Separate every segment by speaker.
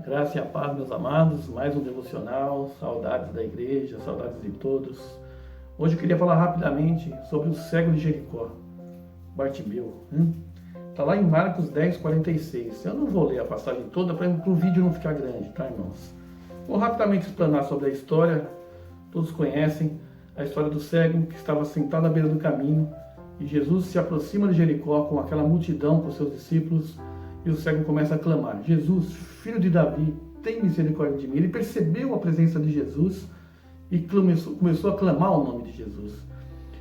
Speaker 1: Graça e a paz, meus amados, mais um devocional, saudades da igreja, saudades de todos. Hoje eu queria falar rapidamente sobre o cego de Jericó, Bartimeu. Está lá em Marcos 10, 46. Eu não vou ler a passagem toda para o vídeo não ficar grande, tá, irmãos? Vou rapidamente explanar sobre a história. Todos conhecem a história do cego que estava sentado à beira do caminho e Jesus se aproxima de Jericó com aquela multidão, com seus discípulos, e o cego começa a clamar: Jesus, filho de Davi, tem misericórdia de mim. Ele percebeu a presença de Jesus e começou a clamar o nome de Jesus.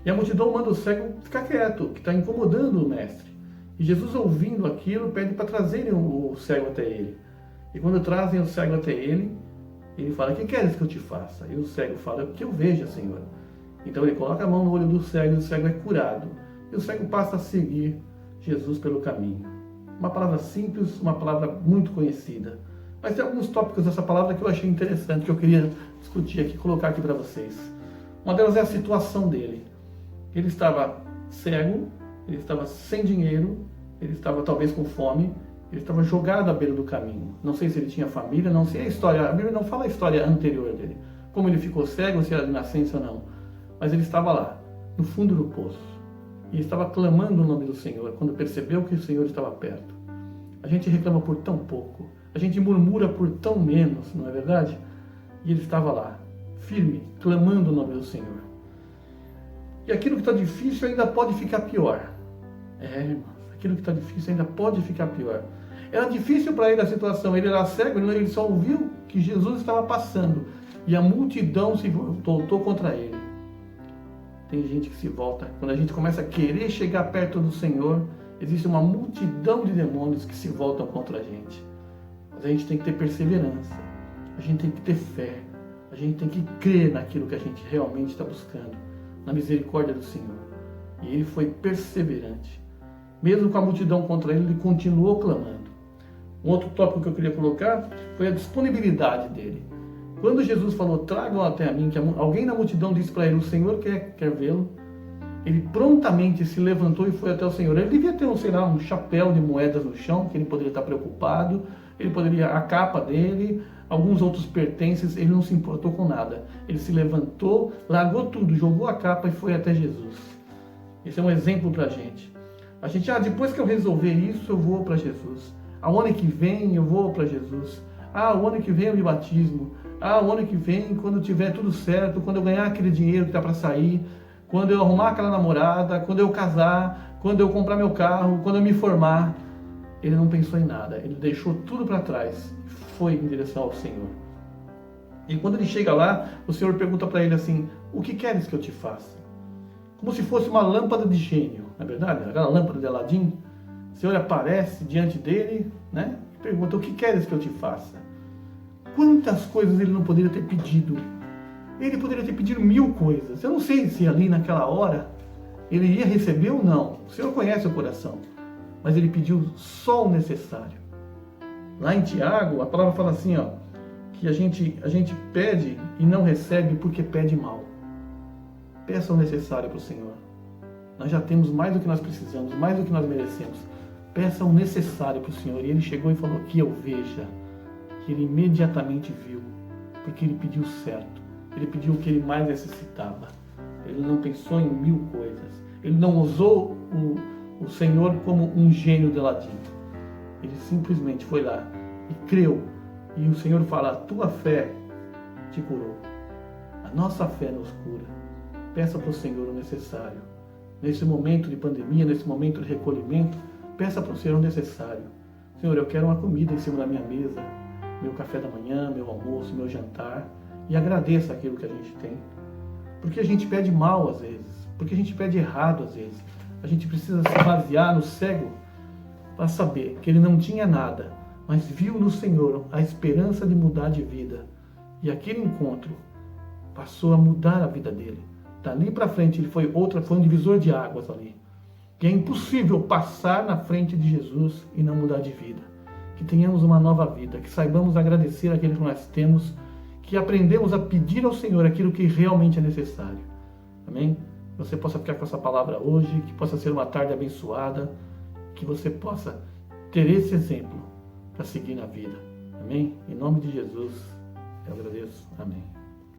Speaker 1: E a multidão manda o cego ficar quieto, que está incomodando o mestre. E Jesus, ouvindo aquilo, pede para trazerem o cego até ele. E quando trazem o cego até ele, ele fala: que queres que eu te faça? E o cego fala: que eu veja, Senhor. Então ele coloca a mão no olho do cego e o cego é curado. E o cego passa a seguir Jesus pelo caminho. Uma palavra simples, uma palavra muito conhecida. Mas tem alguns tópicos dessa palavra que eu achei interessante, que eu queria discutir aqui, colocar aqui para vocês. Uma delas é a situação dele. Ele estava cego, ele estava sem dinheiro, ele estava talvez com fome, ele estava jogado à beira do caminho. Não sei se ele tinha família, não sei a história, a Bíblia não fala a história anterior dele, como ele ficou cego, se era de nascença ou não. Mas ele estava lá, no fundo do poço. E estava clamando o nome do Senhor, quando percebeu que o Senhor estava perto. A gente reclama por tão pouco, a gente murmura por tão menos, não é verdade? E ele estava lá, firme, clamando o nome do Senhor. E aquilo que está difícil ainda pode ficar pior. Irmãos, aquilo que está difícil ainda pode ficar pior. Era difícil para ele a situação, ele era cego, ele só ouviu que Jesus estava passando. E a multidão se voltou contra ele. Tem gente que se volta. Quando a gente começa a querer chegar perto do Senhor, existe uma multidão de demônios que se voltam contra a gente. Mas a gente tem que ter perseverança. A gente tem que ter fé. A gente tem que crer naquilo que a gente realmente está buscando, na misericórdia do Senhor. E ele foi perseverante. Mesmo com a multidão contra ele, ele continuou clamando. Um outro tópico que eu queria colocar foi a disponibilidade dele. Quando Jesus falou: tragam até a mim, que alguém na multidão disse para ele: o Senhor quer vê-lo, ele prontamente se levantou e foi até o Senhor. Ele devia ter um chapéu de moedas no chão, que ele poderia estar preocupado, a capa dele, alguns outros pertences, ele não se importou com nada. Ele se levantou, largou tudo, jogou a capa e foi até Jesus. Esse é um exemplo para a gente. A gente, depois que eu resolver isso, eu vou para Jesus. O ano que vem eu vou para Jesus. O ano que vem eu me batismo. O ano que vem, quando tiver tudo certo, quando eu ganhar aquele dinheiro que está para sair, quando eu arrumar aquela namorada, quando eu casar, quando eu comprar meu carro, quando eu me formar. Ele não pensou em nada, ele deixou tudo para trás e foi em direção ao Senhor. E quando ele chega lá, o Senhor pergunta para ele assim: o que queres que eu te faça? Como se fosse uma lâmpada de gênio, não é verdade? Aquela lâmpada de Aladim. O Senhor aparece diante dele, né? E pergunta: o que queres que eu te faça? Quantas coisas ele não poderia ter pedido? Ele poderia ter pedido 1000 coisas. Eu não sei se ali naquela hora ele ia receber ou não. O Senhor conhece o coração. Mas ele pediu só o necessário. Lá em Tiago, a palavra fala assim, que a gente pede e não recebe porque pede mal. Peça o necessário para o Senhor. Nós já temos mais do que nós precisamos, mais do que nós merecemos. Peça o necessário para o Senhor. E ele chegou e falou: que eu veja. Que ele imediatamente viu, porque ele pediu certo. Ele pediu o que ele mais necessitava. Ele não pensou em 1000 coisas. Ele não usou o Senhor como um gênio de Aladim. Ele simplesmente foi lá e creu. E o Senhor fala: a tua fé te curou. A nossa fé nos cura. Peça para o Senhor o necessário. Nesse momento de pandemia, nesse momento de recolhimento, peça para o Senhor o necessário. Senhor, eu quero uma comida em cima da minha mesa, meu café da manhã, meu almoço, meu jantar, e agradeça aquilo que a gente tem. Porque a gente pede mal às vezes, porque a gente pede errado às vezes. A gente precisa se basear no cego para saber que ele não tinha nada, mas viu no Senhor a esperança de mudar de vida. E aquele encontro passou a mudar a vida dele. Dali para frente ele foi um divisor de águas ali. Que é impossível passar na frente de Jesus e não mudar de vida. Que tenhamos uma nova vida, que saibamos agradecer aquilo que nós temos, que aprendemos a pedir ao Senhor aquilo que realmente é necessário. Amém? Que você possa ficar com essa palavra hoje, que possa ser uma tarde abençoada, que você possa ter esse exemplo para seguir na vida. Amém? Em nome de Jesus, eu agradeço. Amém.